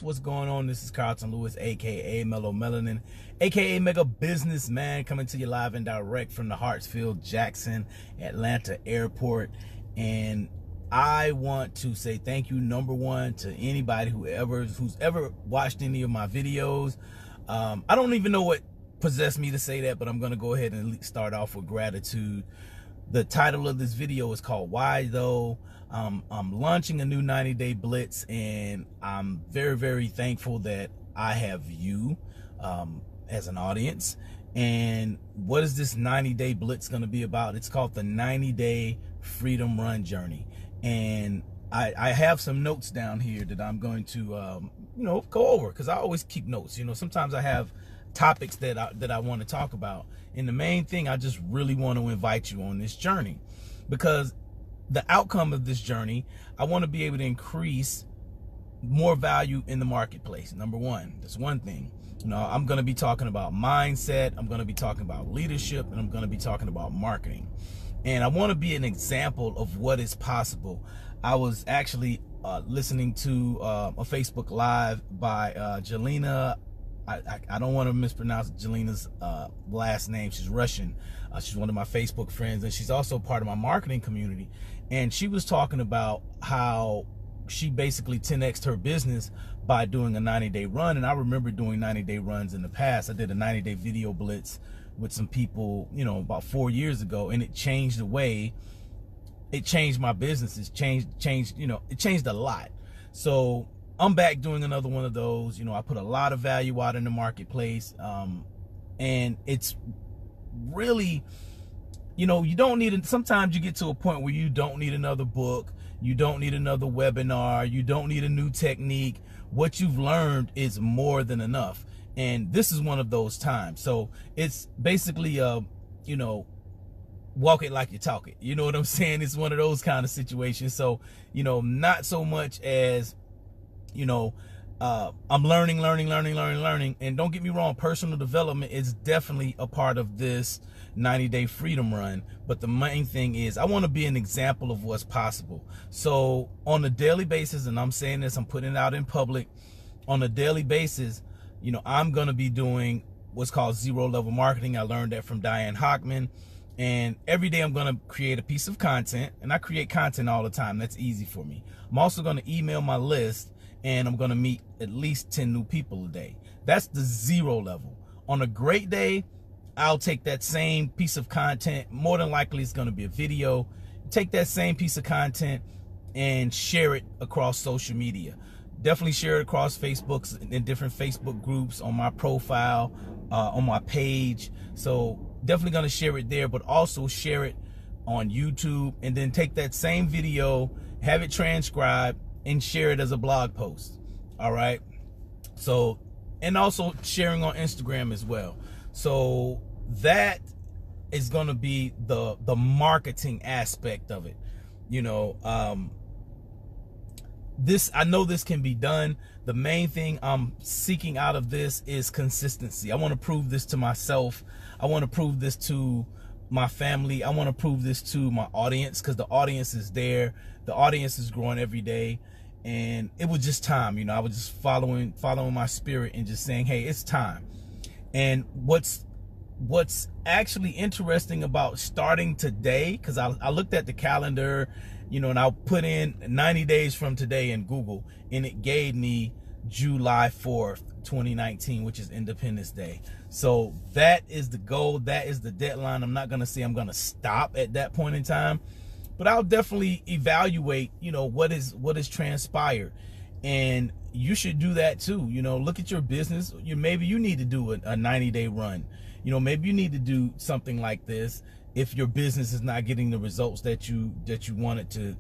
What's going on? This is Carlton Lewis, aka Mellow Melanin, aka Mega Businessman, coming to you live and direct from the Hartsfield Jackson Atlanta Airport. And I want to say thank you, number one, to anybody who's ever watched any of my videos. I don't even know what possessed me to say that, but I'm gonna go ahead and start off with gratitude. The title of this video is called Why Though. I'm launching a new 90-day blitz, and I'm very, very thankful that I have you as an audience. And what is this 90-day blitz going to be about? It's called the 90-day Freedom Run Journey. And I have some notes down here that I'm going to go over, because I always keep notes. Sometimes I have topics that I want to talk about. And the main thing, I just really want to invite you on this journey, because the outcome of this journey, I want to be able to increase more value in the marketplace. Number one, that's one thing. I'm going to be talking about mindset. I'm going to be talking about leadership, and I'm going to be talking about marketing. And I want to be an example of what is possible. I was actually listening to a Facebook Live by Jelena. I don't want to mispronounce Jelena's last name. She's Russian. She's one of my Facebook friends, and she's also part of my marketing community. And she was talking about how she basically 10x'd her business by doing a 90-day run. And I remember doing 90-day runs in the past. I did a 90-day video blitz with some people, about 4 years ago, and it changed the way. It changed my business. It changed a lot. So I'm back doing another one of those. I put a lot of value out in the marketplace, and it's really, you don't need it. Sometimes you get to a point where you don't need another book, you don't need another webinar, you don't need a new technique. What you've learned is more than enough, and this is one of those times. So it's basically walk it like you talk it. You know what I'm saying? It's one of those kind of situations. So not so much as I'm learning. And don't get me wrong, personal development is definitely a part of this 90-day freedom run. But the main thing is I want to be an example of what's possible. So on a daily basis, and I'm saying this, I'm putting it out in public, on a daily basis, I'm going to be doing what's called zero level marketing. I learned that from Diane Hockman. And every day I'm going to create a piece of content, and I create content all the time. That's easy for me. I'm also going to email my list, and I'm going to meet at least 10 new people a day. That's the zero level. On a great day, I'll take that same piece of content. More than likely, it's going to be a video. Take that same piece of content and share it across social media. Definitely share it across Facebook, in different Facebook groups, on my profile, on my page. So definitely going to share it there, but also share it on YouTube, and then take that same video, have it transcribed, and share it as a blog post. All right. So, and also sharing on Instagram as well. So that is going to be the marketing aspect of it. I know this can be done. The main thing I'm seeking out of this is consistency. I want to prove this to myself. I want to prove this to my family. I want to prove this to my audience, because the audience is there. The audience is growing every day. And it was just time. I was just following my spirit and just saying, hey, it's time. And what's actually interesting about starting today, because I looked at the calendar, and I'll put in 90 days from today in Google, and it gave me July 4th, 2019, which is Independence Day. So that is the goal. That is the deadline. I'm not going to say I'm going to stop at that point in time, but I'll definitely evaluate, what is transpired. And you should do that too. Look at your business. Maybe you need to do a 90-day run. Maybe you need to do something like this if your business is not getting the results that you want it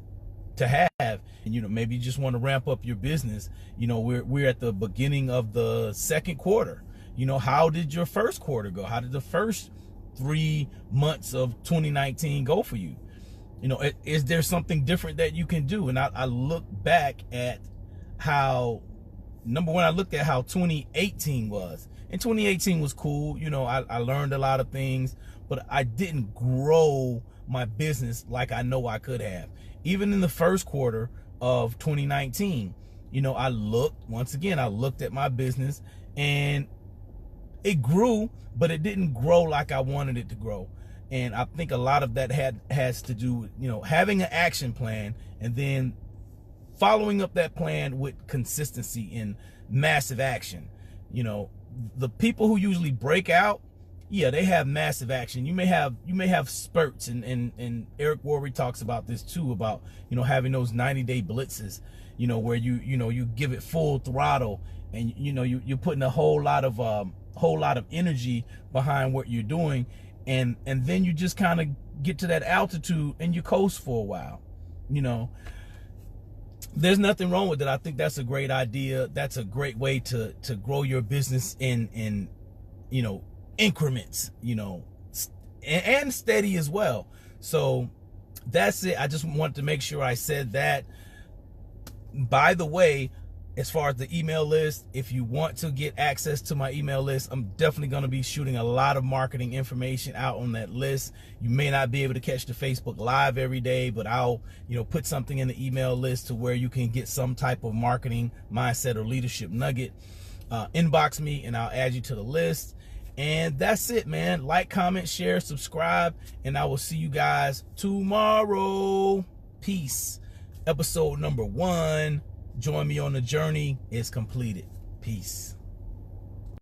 to have. And maybe you just want to ramp up your business. We're at the beginning of the second quarter. How did your first quarter go? How did the first 3 months of 2019 go for you? Is there something different that you can do? And I look back at how, number one, I looked at how 2018 was. And 2018 was cool. I learned a lot of things, but I didn't grow my business like I know I could have. Even in the first quarter of 2019, you know, I looked at my business, and it grew, but it didn't grow like I wanted it to grow. And I think a lot of that has to do with, you know, having an action plan and then following up that plan with consistency and massive action. You know, the people who usually break out, yeah, they have massive action. You may have spurts, and Eric Worre talks about this too, about, you know, having those 90-day blitzes, you know, where you give it full throttle, and you know you're putting a whole lot of energy behind what you're doing, and then you just kind of get to that altitude and you coast for a while. You know, there's nothing wrong with it. I think that's a great idea. That's a great way to grow your business in you know, increments, you know, and steady as well. So that's it. I just wanted to make sure I said that. By the way, as far as the email list, if you want to get access to my email list, I'm definitely going to be shooting a lot of marketing information out on that list. You may not be able to catch the Facebook Live every day, but I'll, you know, put something in the email list to where you can get some type of marketing mindset or leadership nugget. Inbox me and I'll add you to the list. And that's it, man. Like, comment, share, subscribe, and I will see you guys tomorrow. Peace. Episode number 1. Join me on the journey is completed. Peace.